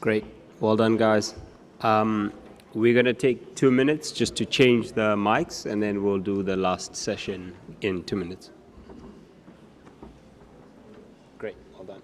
Great. Well done, guys. We're going to take 2 minutes just to change the mics, and then we'll do the last session in 2 minutes. Great. Well done.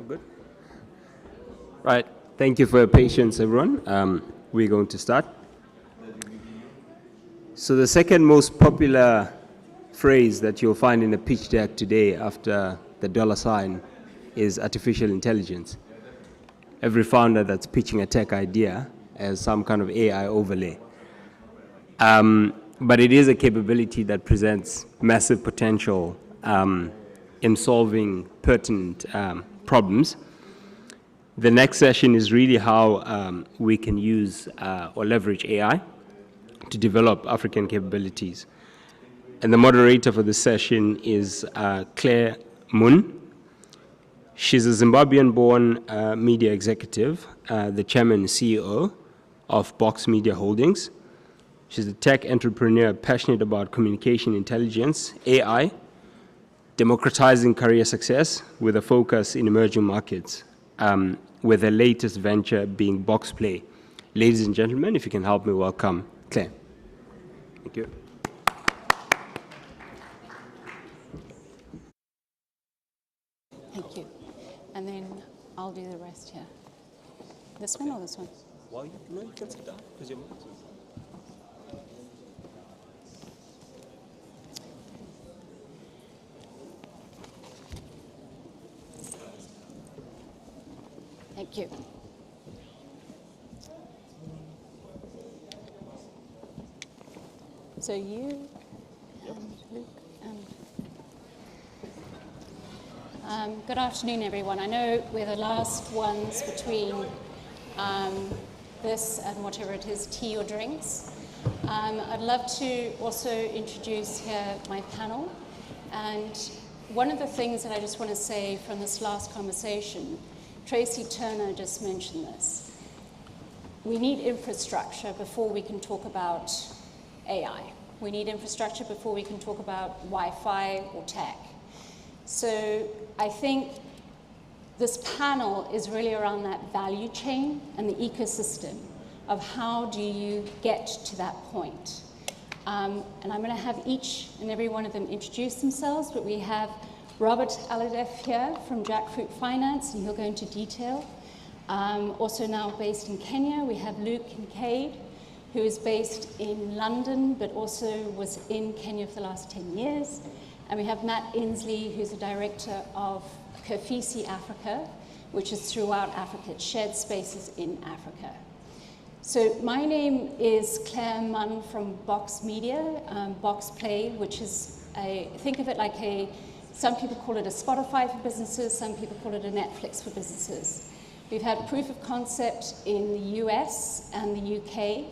Good. Right. Thank you for your patience, everyone. We're going to start. So the second most popular phrase that you'll find in a pitch deck today after the $sign is artificial intelligence. Every founder that's pitching a tech idea has some kind of AI overlay. But it is a capability that presents massive potential in solving pertinent problems. The next session is really how we can use or leverage AI to develop African capabilities. And the moderator for this session is Clare Munn. She's a Zimbabwean-born media executive, the chairman and CEO of Box Media Holdings. She's a tech entrepreneur passionate about communication intelligence, AI, democratizing career success with a focus in emerging markets, with the latest venture being Box Play. Ladies and gentlemen, if you can help me welcome Clare. Thank you. Thank you. And then I'll do the rest here. This one or this one? Well, you can sit down because your mic is. Thank you. So you and Luke and good afternoon, everyone. I know we're the last ones between this and whatever it is, tea or drinks. I'd love to also introduce here my panel. And one of the things that I just want to say from this last conversation, Tracy Turner just mentioned this. We need infrastructure before we can talk about AI. We need infrastructure before we can talk about Wi-Fi or tech. So I think this panel is really around that value chain and the ecosystem of how do you get to that point. And I'm going to have each and every one of them introduce themselves, but we have Robert Alhadeff here from Jackfruit Finance, and he'll go into detail. Also now based in Kenya, we have Luke Kincaid, who is based in London, but also was in Kenya for the last 10 years. And we have Matt Insley, who's the director of Kofisi Africa, which is throughout Africa. It's shared spaces in Africa. So my name is Clare Munn from Box Media, Box Play, which is think of it like some people call it a Spotify for businesses, some people call it a Netflix for businesses. We've had proof of concept in the US and the UK,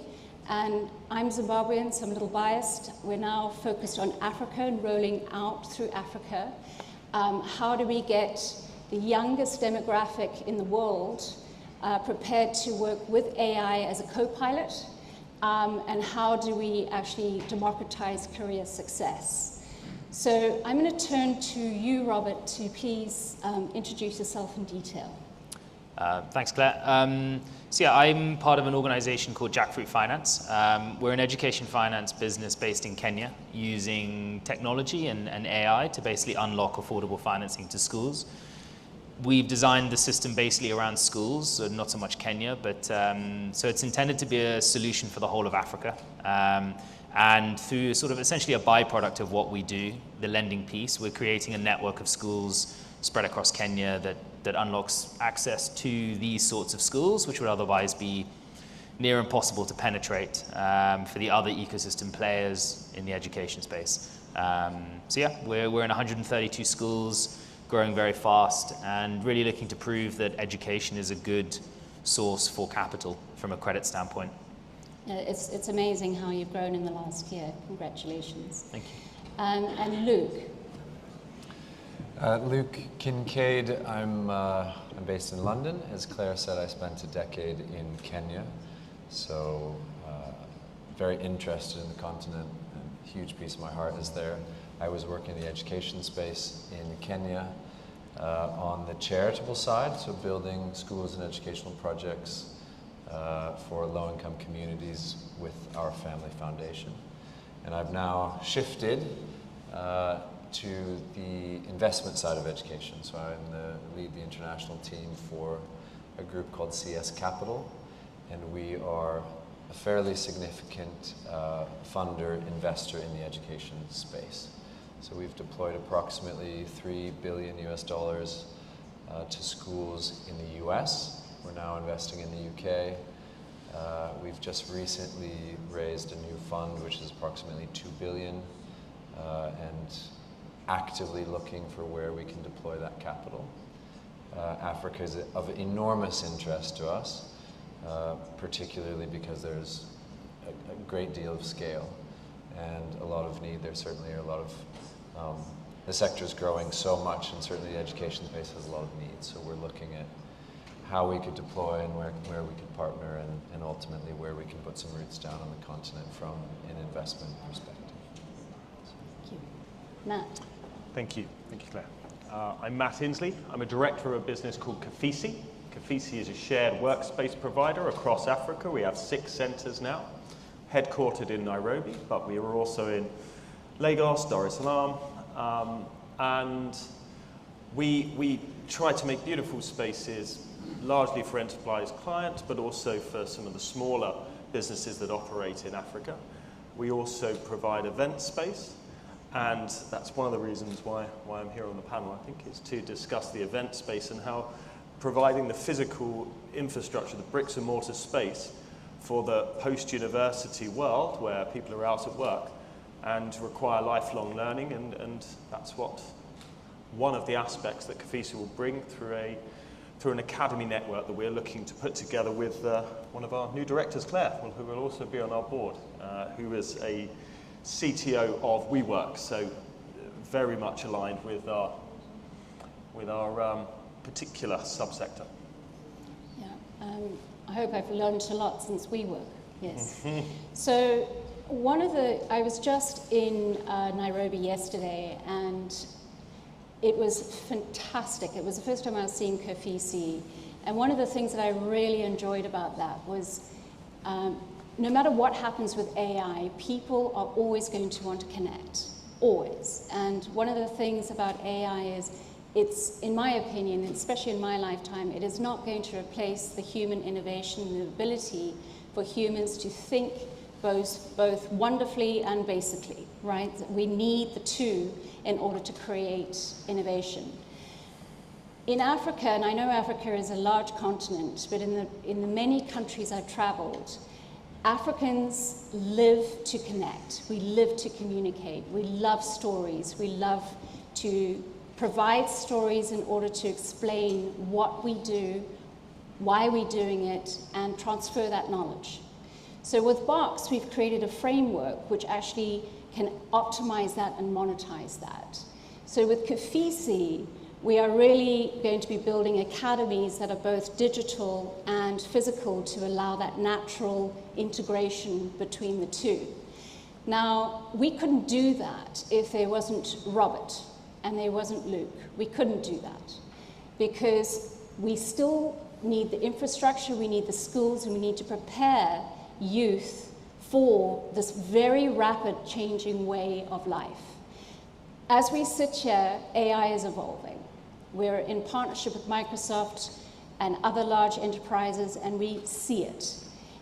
and I'm Zimbabwean, so I'm a little biased. We're now focused on Africa and rolling out through Africa. How do we get the youngest demographic in the world prepared to work with AI as a co-pilot, and how do we actually democratize career success? So I'm going to turn to you, Robert, to please introduce yourself in detail. Thanks, Claire. So yeah, I'm part of an organization called Jackfruit Finance. We're an education finance business based in Kenya, using technology and AI to basically unlock affordable financing to schools. We've designed the system basically around schools, so not so much Kenya, but so it's intended to be a solution for the whole of Africa. And through sort of essentially a byproduct of what we do, the lending piece, we're creating a network of schools spread across Kenya that unlocks access to these sorts of schools, which would otherwise be near impossible to penetrate for the other ecosystem players in the education space. So yeah, we're in 132 schools, growing very fast, and really looking to prove that education is a good source for capital from a credit standpoint. It's amazing how you've grown in the last year. Congratulations. Thank you. And Luke. Luke Kincaid. I'm based in London. As Claire said, I spent a decade in Kenya, so very interested in the continent, and a huge piece of my heart is there. I was working in the education space in Kenya on the charitable side, so building schools and educational projects for low-income communities with our family foundation. And I've now shifted to the investment side of education. So I lead the international team for a group called CS Capital, and we are a fairly significant funder, investor in the education space. So we've deployed approximately $3 billion to schools in the US. We're now investing in the UK. We've just recently raised a new fund, which is approximately $2 billion, and actively looking for where we can deploy that capital. Africa is of enormous interest to us, particularly because there's a great deal of scale and a lot of need. There certainly are a lot of, the sector is growing so much, and certainly the education space has a lot of needs. So we're looking at how we could deploy and where we could partner, and ultimately where we can put some roots down on the continent from an investment perspective. Thank you. Matt. Thank you, Claire. I'm Matt Insley. I'm a director of a business called Kafisi. Kafisi is a shared workspace provider across Africa. We have 6 centres now, headquartered in Nairobi, but we are also in Lagos, Dar es Salaam, and we try to make beautiful spaces, largely for enterprise clients, but also for some of the smaller businesses that operate in Africa. We also provide event space, and that's one of the reasons why I'm here on the panel. I think it's to discuss the event space and how providing the physical infrastructure, the bricks and mortar space for the post-university world where people are out at work and require lifelong learning, and that's what one of the aspects that Kafisi will bring through an academy network that we're looking to put together with one of our new directors, Claire, who will also be on our board, who is a CTO of WeWork, so very much aligned with our particular subsector. Yeah, I hope I've learned a lot since WeWork. Yes. So I was just in Nairobi yesterday, and it was fantastic. It was the first time I was seeing Kafisi, and one of the things that I really enjoyed about that was no matter what happens with AI, people are always going to want to connect, always. And one of the things about AI is it's, in my opinion, especially in my lifetime, it is not going to replace the human innovation and the ability for humans to think both wonderfully and basically, right? We need the two in order to create innovation. In Africa, and I know Africa is a large continent, but in the many countries I've traveled, Africans live to connect. We live to communicate. We love stories. We love to provide stories in order to explain what we do, why we're doing it, and transfer that knowledge. So with Box, we've created a framework which actually can optimize that and monetize that. So with Kafisi, we are really going to be building academies that are both digital and physical to allow that natural integration between the two. Now, we couldn't do that if there wasn't Robert and there wasn't Luke. We couldn't do that because we still need the infrastructure, we need the schools, and we need to prepare youth for this very rapid changing way of life. As we sit here, AI is evolving. We're in partnership with Microsoft and other large enterprises, and we see it.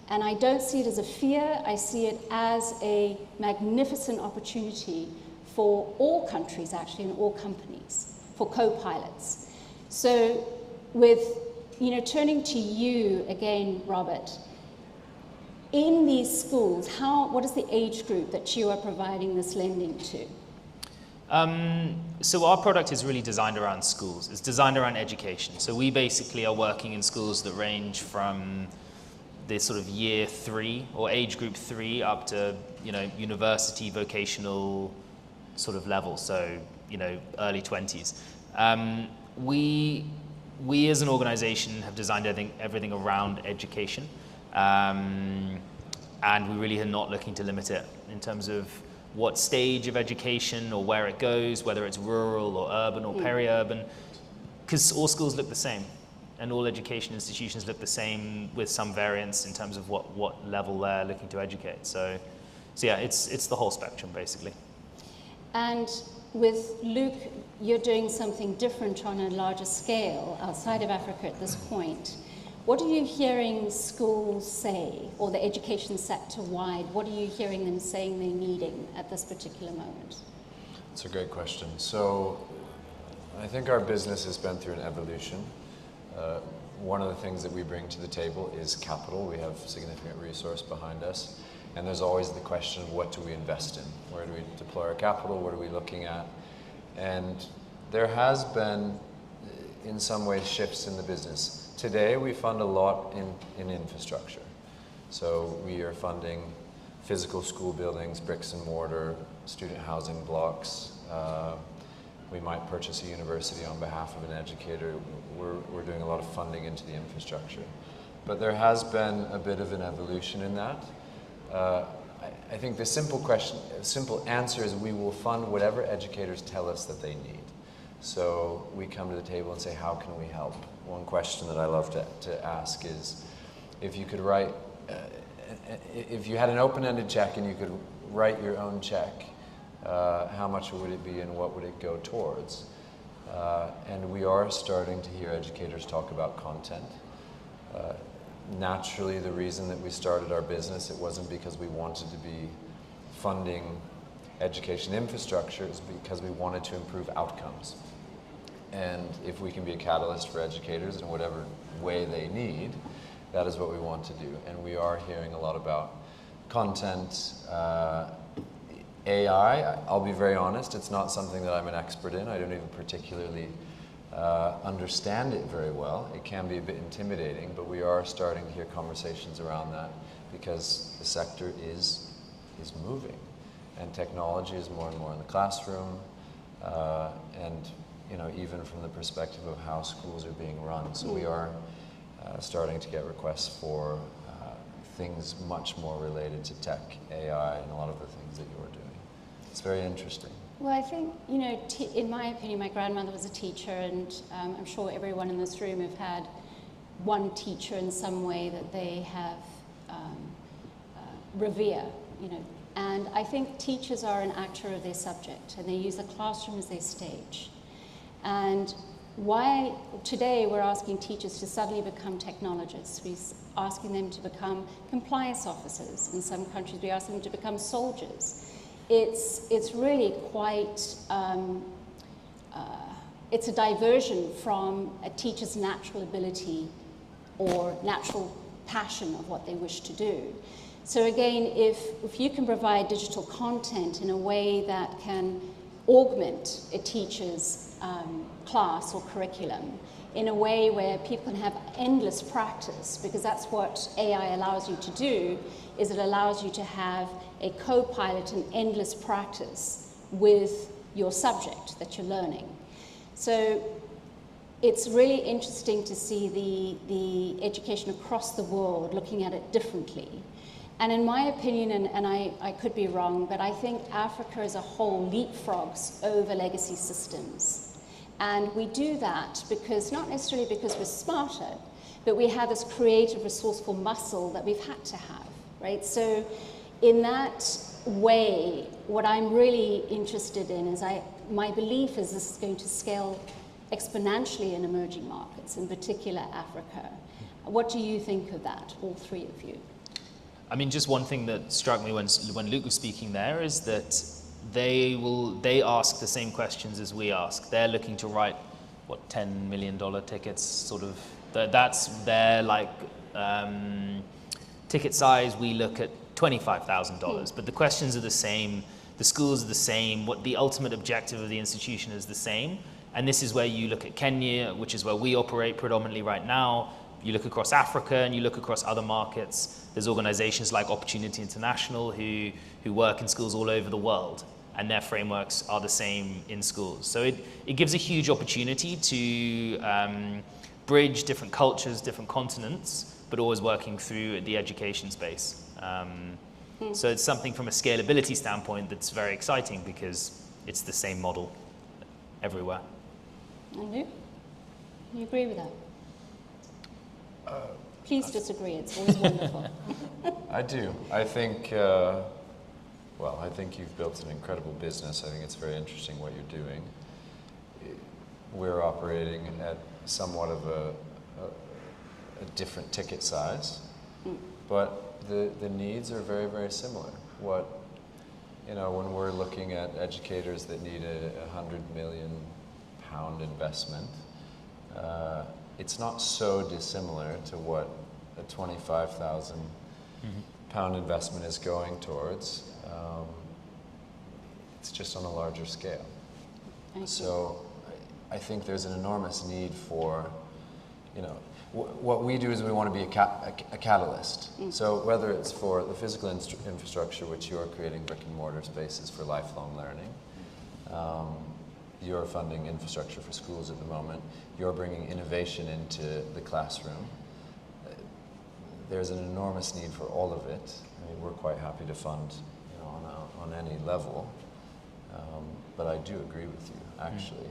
And I don't see it as a fear, I see it as a magnificent opportunity for all countries, actually, and all companies, for co-pilots. So with, turning to you again, Robert, in these schools, what is the age group that you are providing this lending to? So our product is really designed around schools. It's designed around education. So we basically are working in schools that range from the sort of year 3 or age group 3 up to, university vocational sort of level. So, early 20s. We as an organization have designed everything around education. And we really are not looking to limit it in terms of what stage of education or where it goes, whether it's rural or urban or peri-urban, because all schools look the same and all education institutions look the same with some variance in terms of what level they're looking to educate. So yeah, it's the whole spectrum basically. And with Luke, you're doing something different on a larger scale outside of Africa at this point. What are you hearing schools say, or the education sector wide, what are you hearing them saying they're needing at this particular moment? It's a great question. So I think our business has been through an evolution. One of the things that we bring to the table is capital. We have significant resource behind us. And there's always the question of what do we invest in? Where do we deploy our capital? What are we looking at? And there has been, in some ways, shifts in the business. Today, we fund a lot in infrastructure. So we are funding physical school buildings, bricks and mortar, student housing blocks. We might purchase a university on behalf of an educator. We're doing a lot of funding into the infrastructure. But there has been a bit of an evolution in that. I think the simple answer is we will fund whatever educators tell us that they need. So we come to the table and say, how can we help? One question that I love to ask is, if you could write, if you had an open-ended check and you could write your own check, how much would it be and what would it go towards? And we are starting to hear educators talk about content. Naturally, the reason that we started our business, it wasn't because we wanted to be funding education infrastructure, it's because we wanted to improve outcomes. And if we can be a catalyst for educators in whatever way they need, that is what we want to do. And we are hearing a lot about content, AI. I'll be very honest, it's not something that I'm an expert in. I don't even particularly understand it very well. It can be a bit intimidating, but we are starting to hear conversations around that because the sector is moving. And technology is more and more in the classroom, and even from the perspective of how schools are being run. So we are starting to get requests for things much more related to tech, AI, and a lot of the things that you're doing. It's very interesting. Well, I think, in my opinion, my grandmother was a teacher, and I'm sure everyone in this room have had one teacher in some way that they have revere, And I think teachers are an actor of their subject, and they use the classroom as their stage. And why today we're asking teachers to suddenly become technologists. We're asking them to become compliance officers. In some countries, we ask them to become soldiers. It's really quite it's a diversion from a teacher's natural ability or natural passion of what they wish to do. So again, if you can provide digital content in a way that can augment a teacher's class or curriculum in a way where people can have endless practice, because that's what AI allows you to do, is it allows you to have a co-pilot and endless practice with your subject that you're learning. So it's really interesting to see the education across the world looking at it differently. And in my opinion, and I could be wrong, but I think Africa as a whole leapfrogs over legacy systems. And we do that because, not necessarily because we're smarter, but we have this creative, resourceful muscle that we've had to have, right? So in that way, what I'm really interested in is my belief is this is going to scale exponentially in emerging markets, in particular Africa. What do you think of that, all three of you? I mean, just one thing that struck me when Luke was speaking there is that they ask the same questions as we ask. They're looking to write, what, $10 million tickets, sort of. That's their ticket size. We look at $25,000, but the questions are the same. The schools are the same. What the ultimate objective of the institution is the same. And this is where you look at Kenya, which is where we operate predominantly right now. You look across Africa and you look across other markets. There's organizations like Opportunity International who work in schools all over the world, and their frameworks are the same in schools. So it gives a huge opportunity to bridge different cultures, different continents, but always working through the education space. So it's something from a scalability standpoint that's very exciting because it's the same model everywhere. And you? You agree with that? Please disagree, it's always wonderful. I do. I think, I think you've built an incredible business. I think it's very interesting what you're doing. We're operating at somewhat of a different ticket size, but the needs are very, very similar. When we're looking at educators that need a £100 million investment, it's not so dissimilar to what a £25,000 investment is going towards. It's just on a larger scale. So I think there's an enormous need for, what we do is we want to be a catalyst. So whether it's for the physical infrastructure, which you're creating brick and mortar spaces for lifelong learning, you're funding infrastructure for schools at the moment, you're bringing innovation into the classroom. There's an enormous need for all of it. I mean, we're quite happy to fund on any level, but I do agree with you, actually.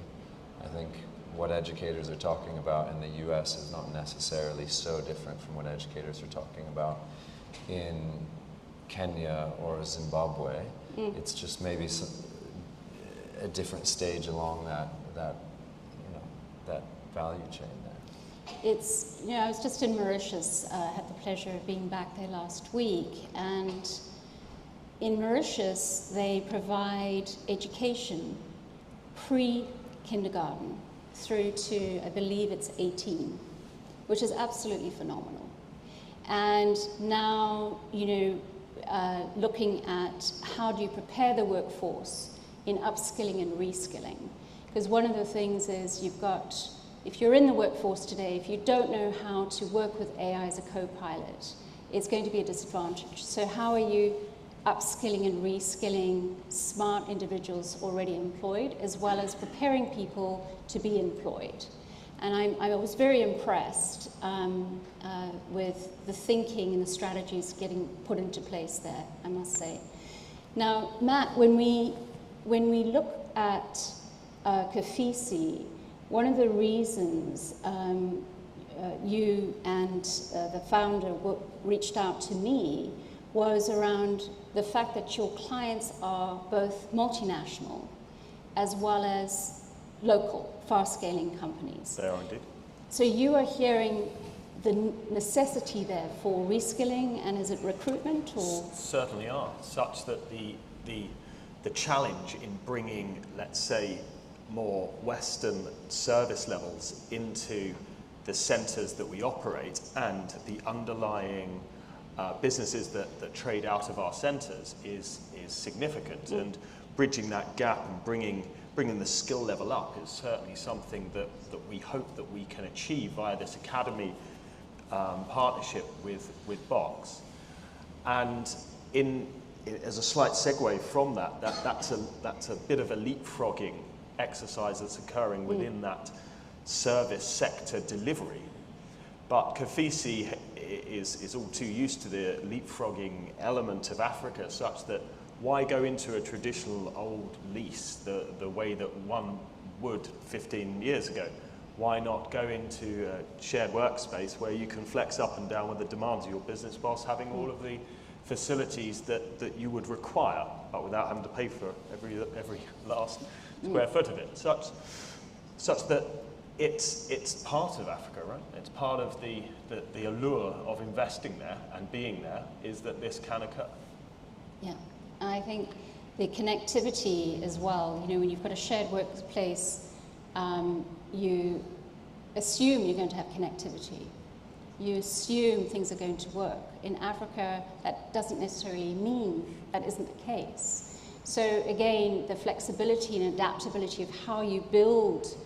I think what educators are talking about in the US is not necessarily so different from what educators are talking about in Kenya or Zimbabwe. It's just maybe a different stage along that value chain there. It's, I was just in Mauritius, had the pleasure of being back there last week, and in Mauritius they provide education pre-kindergarten through to, I believe it's 18, which is absolutely phenomenal. And now, looking at how do you prepare the workforce in upskilling and reskilling. Because one of the things is if you're in the workforce today, if you don't know how to work with AI as a co-pilot, it's going to be a disadvantage. So how are you upskilling and reskilling smart individuals already employed, as well as preparing people to be employed? And I was very impressed with the thinking and the strategies getting put into place there, I must say. Now, Matt, when we look at Kafisi, one of the reasons you and the founder reached out to me was around the fact that your clients are both multinational as well as local, fast-scaling companies. They are indeed. So you are hearing the necessity there for reskilling, and is it recruitment or? Certainly are, such that the challenge in bringing, let's say, more Western service levels into the centres that we operate, and the underlying businesses that trade out of our centres is significant. And bridging that gap and bringing the skill level up is certainly something that we hope that we can achieve via this academy partnership with Box. And as a slight segue from that's a bit of a leapfrogging exercise that's occurring within that service sector delivery. But Kafisi is all too used to the leapfrogging element of Africa, such that why go into a traditional old lease the way that one would 15 years ago? Why not go into a shared workspace where you can flex up and down with the demands of your business whilst having all of the facilities that you would require, but without having to pay for every last square foot of it, such that it's part of Africa, right? It's part of the allure of investing there and being there, is that this can occur. Yeah, I think the connectivity as well, when you've got a shared workplace, you assume you're going to have connectivity. You assume things are going to work. In Africa, that doesn't necessarily mean that isn't the case. So again, the flexibility and adaptability of how you build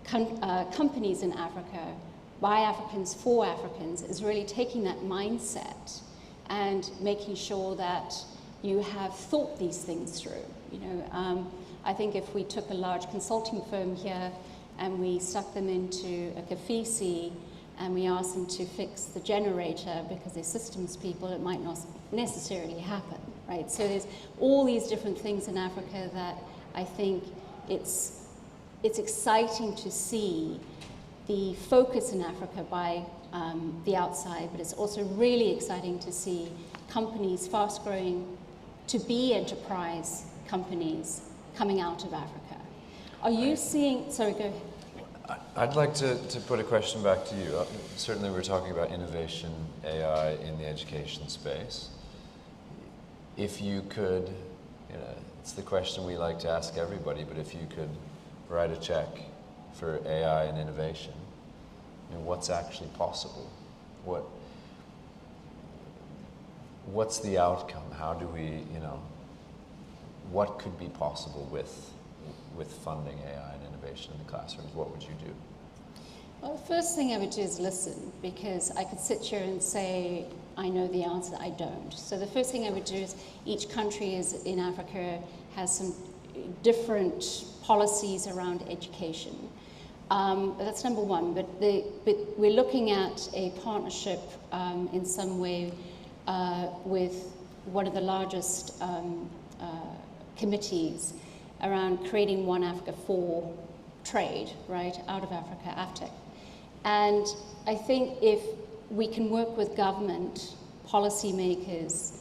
companies in Africa by Africans for Africans is really taking that mindset and making sure that you have thought these things through. I think if we took a large consulting firm here and we stuck them into a Kafisi and we asked them to fix the generator because they're systems people, it might not necessarily happen, right? So there's all these different things in Africa that I think it's exciting to see the focus in Africa by the outside, but it's also really exciting to see companies fast growing to be enterprise companies coming out of Africa. Are you seeing, sorry, go ahead. I'd like to put a question back to you. Certainly we're talking about innovation, AI in the education space. If you could, it's the question we like to ask everybody, but if you could write a check for AI and innovation, what's actually possible? What's the outcome? How do we, what could be possible with funding AI and innovation in the classrooms? What would you do? Well, the first thing I would do is listen, because I could sit here and say, I know the answer, I don't. So the first thing I would do is, each country in Africa has some different policies around education. That's number one, but we're looking at a partnership in some way with one of the largest committees around creating One Africa for trade, right, out of Africa, AFTEC. And I think if we can work with government, policymakers,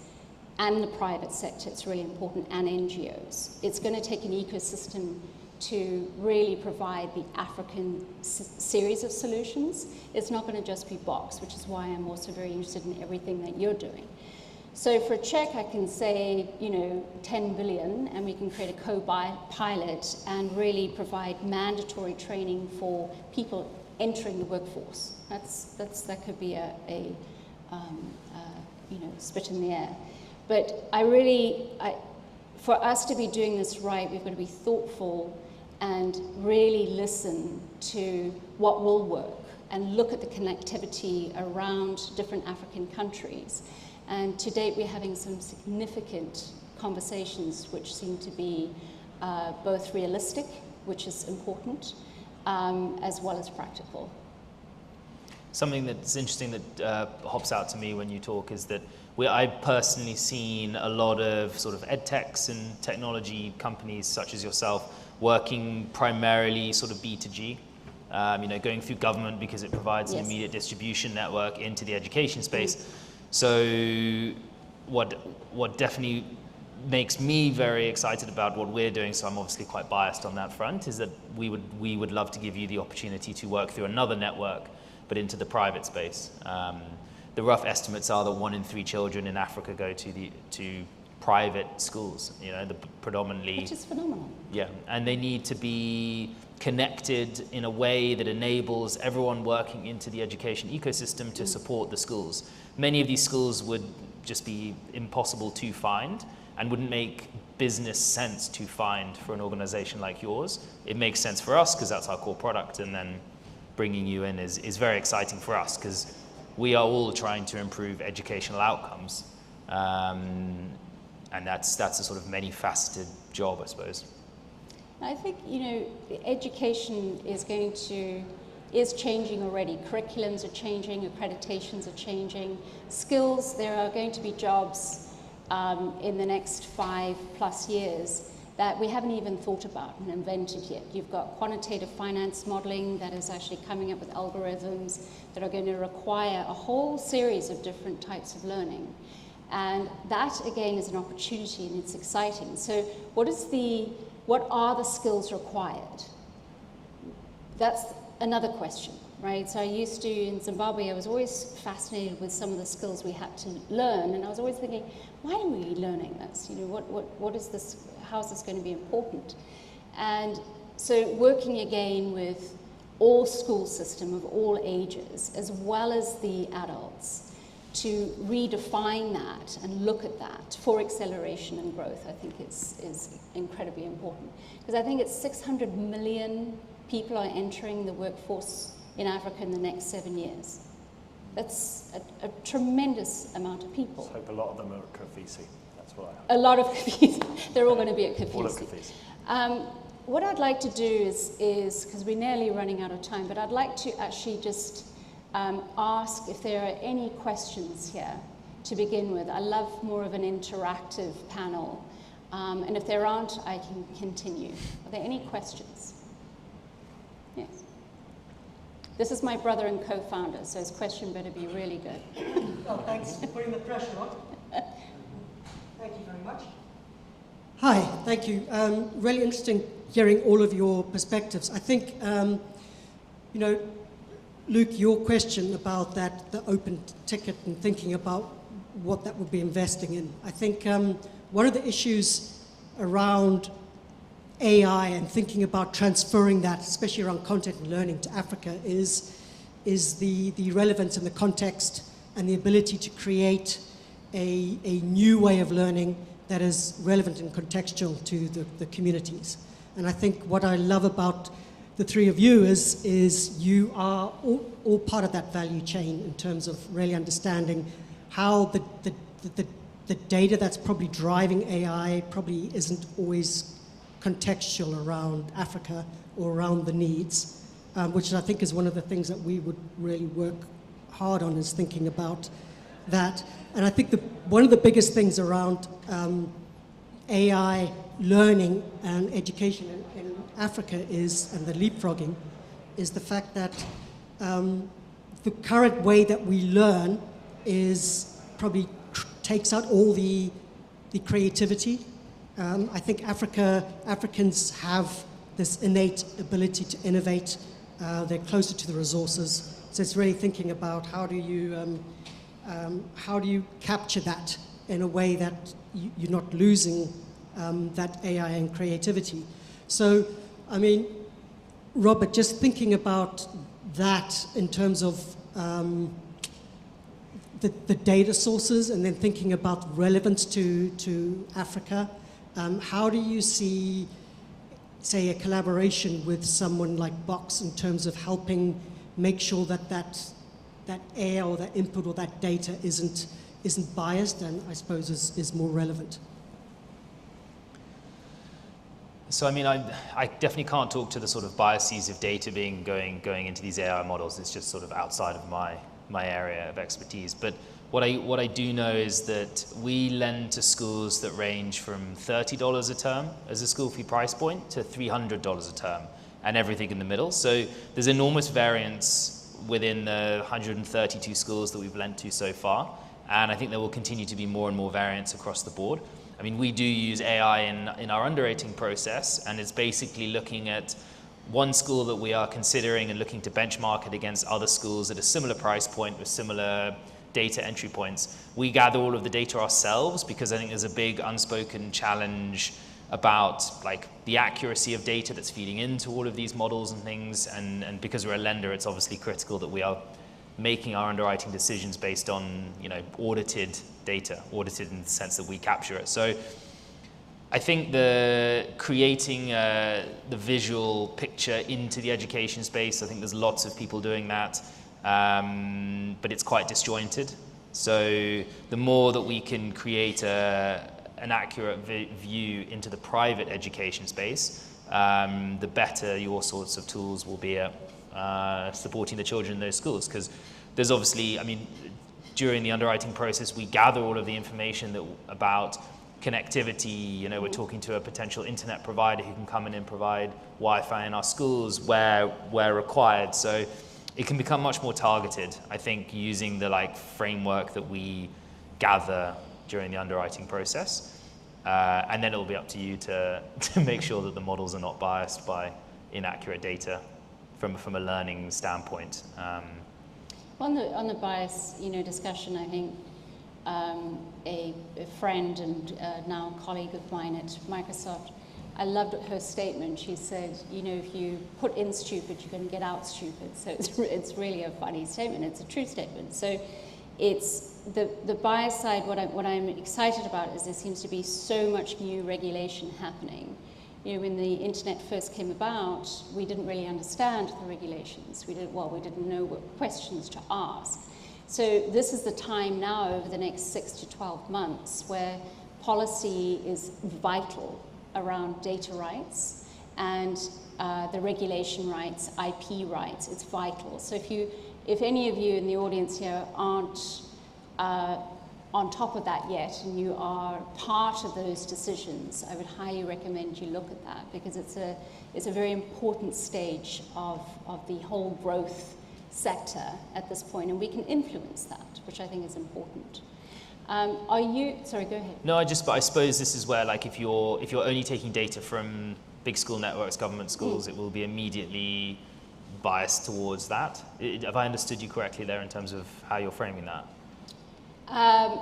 and the private sector, it's really important, and NGOs. It's going to take an ecosystem to really provide the African series of solutions. It's not going to just be Box, which is why I'm also very interested in everything that you're doing. So for a check, I can say, 10 billion, and we can create a co-pilot and really provide mandatory training for people entering the workforce. That could be a spit in the air. But for us to be doing this right, we've got to be thoughtful and really listen to what will work and look at the connectivity around different African countries. And to date, we're having some significant conversations which seem to be both realistic, which is important, as well as practical. Something that's interesting that hops out to me when you talk is that I've personally seen a lot of sort of edtechs and technology companies such as yourself working primarily sort of B2G, going through government because it provides an immediate distribution network into the education space. So what definitely makes me very excited about what we're doing, so I'm obviously quite biased on that front, is that we would love to give you the opportunity to work through another network, but into the private space. The rough estimates are that 1 in 3 children in Africa go to private schools, the predominantly. Which is phenomenal. Yeah, and they need to be connected in a way that enables everyone working into the education ecosystem to support the schools. Many of these schools would just be impossible to find and wouldn't make business sense to find for an organization like yours. It makes sense for us because that's our core product, and then bringing you in is very exciting for us because we are all trying to improve educational outcomes. And that's a sort of many-faceted job, I suppose. I think, education is changing already. Curriculums are changing, accreditations are changing. Skills, there are going to be jobs in the next 5+ years that we haven't even thought about and invented yet. You've got quantitative finance modeling that is actually coming up with algorithms that are going to require a whole series of different types of learning. And that, again, is an opportunity, and it's exciting. So what are the skills required? That's another question, right? So I used to, in Zimbabwe, I was always fascinated with some of the skills we had to learn, and I was always thinking, why are we learning this? What is this? How is this going to be important? And so working again with all school system of all ages, as well as the adults, to redefine that and look at that for acceleration and growth, I think is incredibly important. Because I think it's 600 million people are entering the workforce in Africa in the next 7 years. That's a tremendous amount of people. Let's hope a lot of them are at Kafisi. That's what I hope. A lot of Kafisi. They're all going to be at Kafisi. All at Kafisi. What I'd like to do is because we're nearly running out of time, but I'd like to actually just ask if there are any questions here to begin with. I love more of an interactive panel. And if there aren't, I can continue. Are there any questions? Yes. This is my brother and co-founder, so his question better be really good. Well, thanks for putting the pressure on. Thank you very much. Hi, thank you. Really interesting hearing all of your perspectives. I think, Luke, your question about that, the open ticket and thinking about what that would be investing in. I think one of the issues around AI and thinking about transferring that, especially around content and learning to Africa, is the relevance and the context and the ability to create a new way of learning that is relevant and contextual to the communities. And I think what I love about the three of you is you are all part of that value chain in terms of really understanding how the data that's probably driving AI probably isn't always contextual around Africa or around the needs, which I think is one of the things that we would really work hard on, is thinking about that. And I think one of the biggest things around AI learning and education in Africa and the leapfrogging is the fact that the current way that we learn is probably takes out all the creativity. I think Africans have this innate ability to innovate. They're closer to the resources. So it's really thinking about how do you capture that in a way that you're not losing that AI and creativity. So, I mean, Robert, just thinking about that in terms of the data sources and then thinking about relevance to Africa, how do you see, say, a collaboration with someone like Box in terms of helping make sure that AI or that input or that data isn't biased and I suppose is more relevant? So I mean, I definitely can't talk to the sort of biases of data going into these AI models. It's just sort of outside of my area of expertise. But what I do know is that we lend to schools that range from $30 a term as a school fee price point to $300 a term, and everything in the middle. So there's enormous variance within the 132 schools that we've lent to so far, and I think there will continue to be more and more variance across the board. I mean, we do use AI in our underwriting process, and it's basically looking at one school that we are considering and looking to benchmark it against other schools at a similar price point with similar data entry points. We gather all of the data ourselves because I think there's a big unspoken challenge about like the accuracy of data that's feeding into all of these models and things, and because we're a lender, it's obviously critical that we are making our underwriting decisions based on, you know, audited data, audited in the sense that we capture it. So I think the creating the visual picture into the education space, I think there's lots of people doing that, but it's quite disjointed. So the more that we can create an accurate view into the private education space, the better your sorts of tools will be at supporting the children in those schools. Because there's obviously, I mean, during the underwriting process, we gather all of the information about connectivity. You know, we're talking to a potential internet provider who can come in and provide Wi-Fi in our schools where required. So it can become much more targeted, I think, using the like framework that we gather during the underwriting process. And then it'll be up to you to make sure that the models are not biased by inaccurate data from a learning standpoint. On the bias, you know, discussion, I think a friend and now colleague of mine at Microsoft, I loved her statement. She said, you know, if you put in stupid, you're going to get out stupid. So it's really a funny statement. It's a true statement. So it's the bias side. What I'm excited about is there seems to be so much new regulation happening. You know, when the internet first came about, we didn't really understand the regulations. We didn't know what questions to ask. So this is the time now over the next 6 to 12 months where policy is vital around data rights and the regulation rights, IP rights. It's vital. So if any of you in the audience here aren't on top of that yet, and you are part of those decisions, I would highly recommend you look at that, because it's a very important stage of the whole growth sector at this point, and we can influence that, which I think is important. Sorry, go ahead. No, but I suppose this is where, like, if you're only taking data from big school networks, government schools, it will be immediately biased towards that. Have I understood you correctly there in terms of how you're framing that?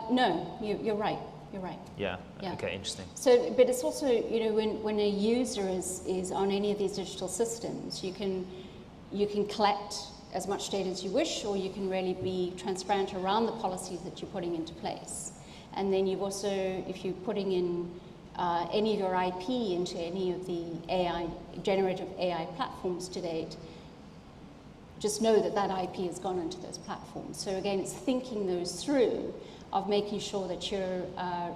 No, you're right. You're right. Yeah. Yeah. Okay. Interesting. So, but it's also, you know, when a user is on any of these digital systems, you can collect as much data as you wish, or you can really be transparent around the policies that you're putting into place. And then you've also, if you're putting in any of your IP into any of the generative AI platforms to date, just know that IP has gone into those platforms. So again, it's thinking those through, of making sure that you're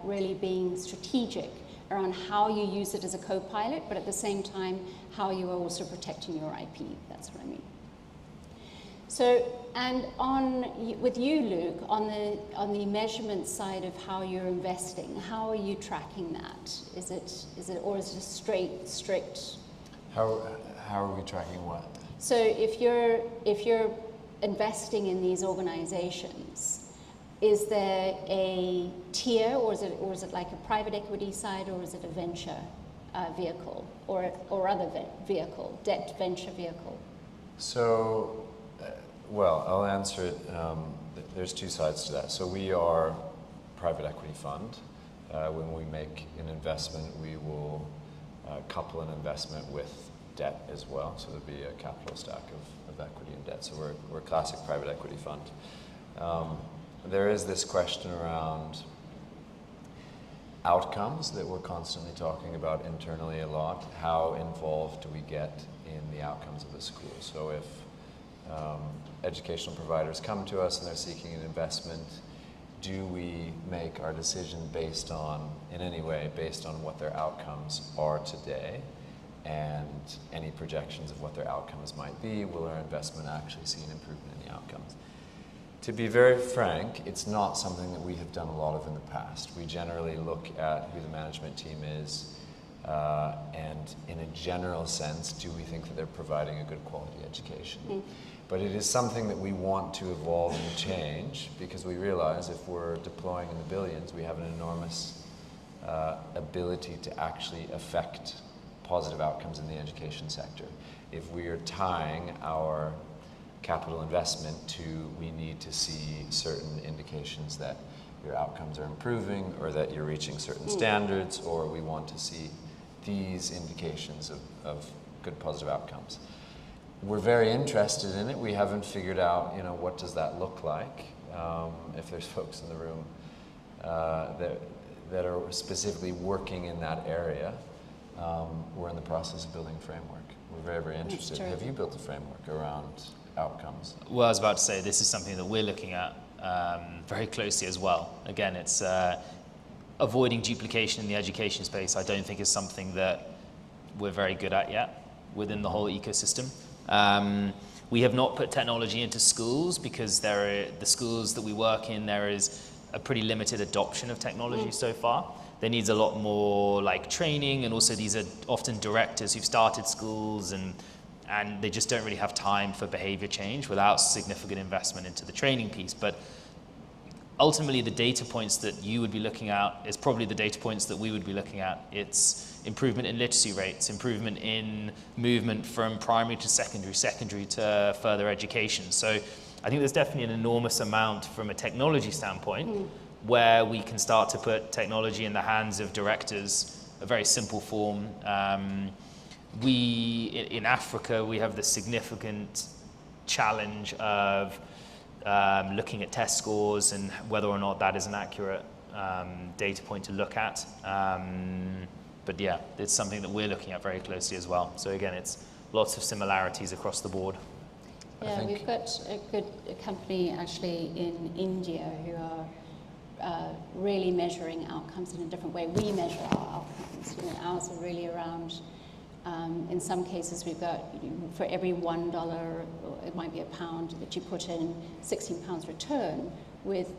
really being strategic around how you use it as a co-pilot, but at the same time, how you are also protecting your IP. That's what I mean. So, and with you, Luke, on the measurement side of how you're investing, how are you tracking that? Is it or is it a strict? How are we tracking what? So if you're investing in these organizations, is there a tier, or is it like a private equity side, or is it a venture vehicle, or other vehicle, debt venture vehicle? So, well, I'll answer it. There's two sides to that. So we are a private equity fund. When we make an investment, we will couple an investment with debt as well. So there'll be a capital stack of equity and debt. So we're a classic private equity fund. There is this question around outcomes that we're constantly talking about internally a lot. How involved do we get in the outcomes of the school? So if educational providers come to us and they're seeking an investment, do we make our decision in any way based on what their outcomes are today and any projections of what their outcomes might be? Will our investment actually see an improvement in the outcomes? To be very frank, it's not something that we have done a lot of in the past. We generally look at who the management team is, and in a general sense, do we think that they're providing a good quality education? But it is something that we want to evolve and change, because we realize if we're deploying in the billions, we have an enormous ability to actually affect positive outcomes in the education sector. If we are tying our capital investment to we need to see certain indications that your outcomes are improving or that you're reaching certain standards, or we want to see these indications of good positive outcomes. We're very interested in it. We haven't figured out, what does that look like. If there's folks in the room that are specifically working in that area, we're in the process of building a framework. We're very, very interested. Have you built a framework around outcomes? Well, I was about to say, this is something that we're looking at very closely as well. Again, it's avoiding duplication in the education space. I don't think is something that we're very good at yet within the whole ecosystem. We have not put technology into schools because the schools that we work in, there is a pretty limited adoption of technology so far. There needs a lot more training, and also these are often directors who've started schools and they just don't really have time for behavior change without significant investment into the training piece. But ultimately, the data points that you would be looking at is probably the data points that we would be looking at. It's improvement in literacy rates, improvement in movement from primary to secondary to further education. So I think there's definitely an enormous amount from a technology standpoint where we can start to put technology in the hands of directors, a very simple form. In Africa, we have the significant challenge of looking at test scores and whether or not that is an accurate data point to look at. But yeah, it's something that we're looking at very closely as well. So again, it's lots of similarities across the board. Yeah, we've got a company actually in India who are really measuring outcomes in a different way. We measure our outcomes. Ours are really around, in some cases we've got, for every $1, or it might be £1 that you put in, £16 return with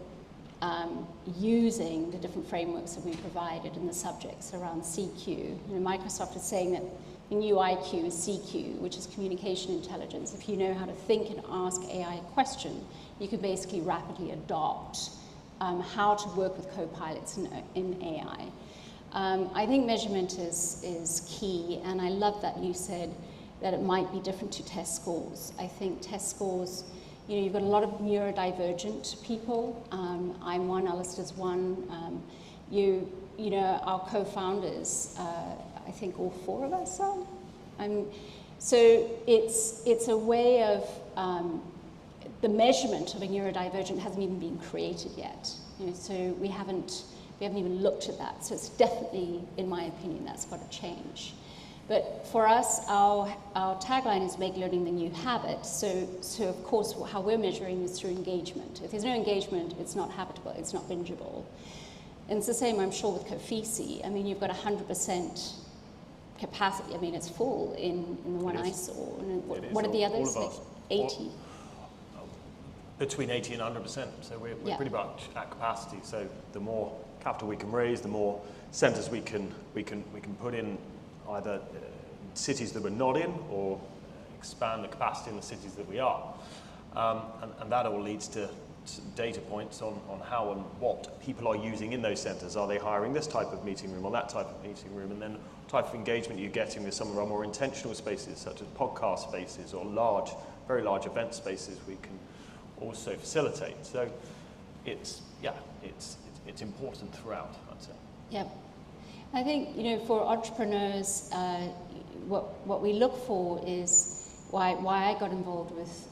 using the different frameworks that we provided in the subjects around CQ. Microsoft is saying that the new IQ is CQ, which is communication intelligence. If you know how to think and ask AI a question, you could basically rapidly adopt how to work with co-pilots in AI. I think measurement is key, and I love that you said that it might be different to test scores. I think test scores, you've got a lot of neurodivergent people. I'm one, Alistair's one. Our co-founders, I think all four of us are. So it's a way of, the measurement of a neurodivergent hasn't even been created yet. So we haven't even looked at that. So it's definitely, in my opinion, that's got to change. But for us, our tagline is make learning the new habit. So of course, how we're measuring is through engagement. If there's no engagement, it's not habitable, it's not bingeable. And it's the same, I'm sure, with Kofici. You've got 100% capacity. It's full in the one I saw. And what are the others? All of us. 80? Between 80 and 100%. So we're pretty much at capacity. So the more capital we can raise, the more centres we can put in, either cities that we're not in, or expand the capacity in the cities that we are. And that all leads to data points on how and what people are using in those centres. Are they hiring this type of meeting room or that type of meeting room? And then type of engagement you're getting with some of our more intentional spaces, such as podcast spaces or very large event spaces we can also facilitate. So it's important throughout, I'd say. Yeah. I think, for entrepreneurs, what we look for is why I got involved with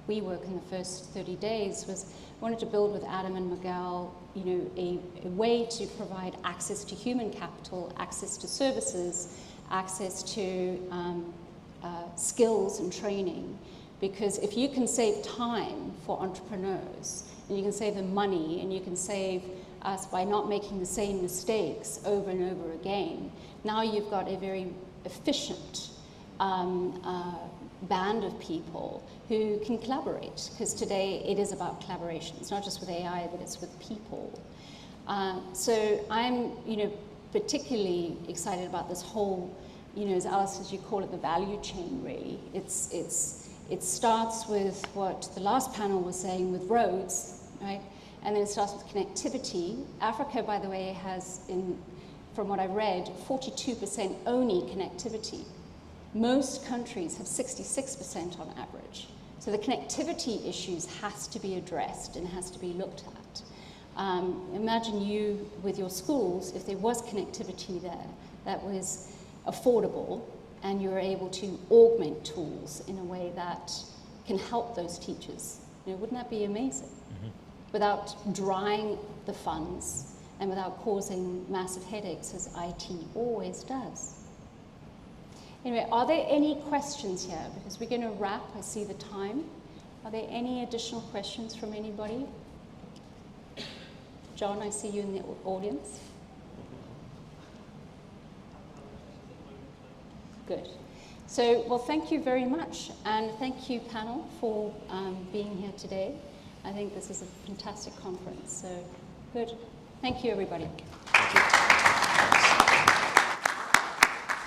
WeWork in the first 30 days was I wanted to build with Adam and Miguel, a way to provide access to human capital, access to services, access to skills and training. Because if you can save time for entrepreneurs, and you can save them money, and you can save us by not making the same mistakes over and over again, now you've got a very efficient band of people who can collaborate. Because today it is about collaboration. It's not just with AI, but it's with people. So I'm, particularly excited about this whole, as Alice, as you call it, the value chain. Really, it starts with what the last panel was saying with roads, right? And then it starts with connectivity. Africa, by the way, has, from what I read, 42% only connectivity. Most countries have 66% on average. So the connectivity issues has to be addressed and has to be looked at. Imagine you with your schools, if there was connectivity there that was affordable and you were able to augment tools in a way that can help those teachers. Wouldn't that be amazing? Mm-hmm. Without drying the funds and without causing massive headaches as IT always does. Anyway, are there any questions here? Because we're going to wrap, I see the time. Are there any additional questions from anybody? John, I see you in the audience. Good. So, well, thank you very much. And thank you, panel, for being here today. I think this is a fantastic conference. So, good. Thank you, everybody. Thank you.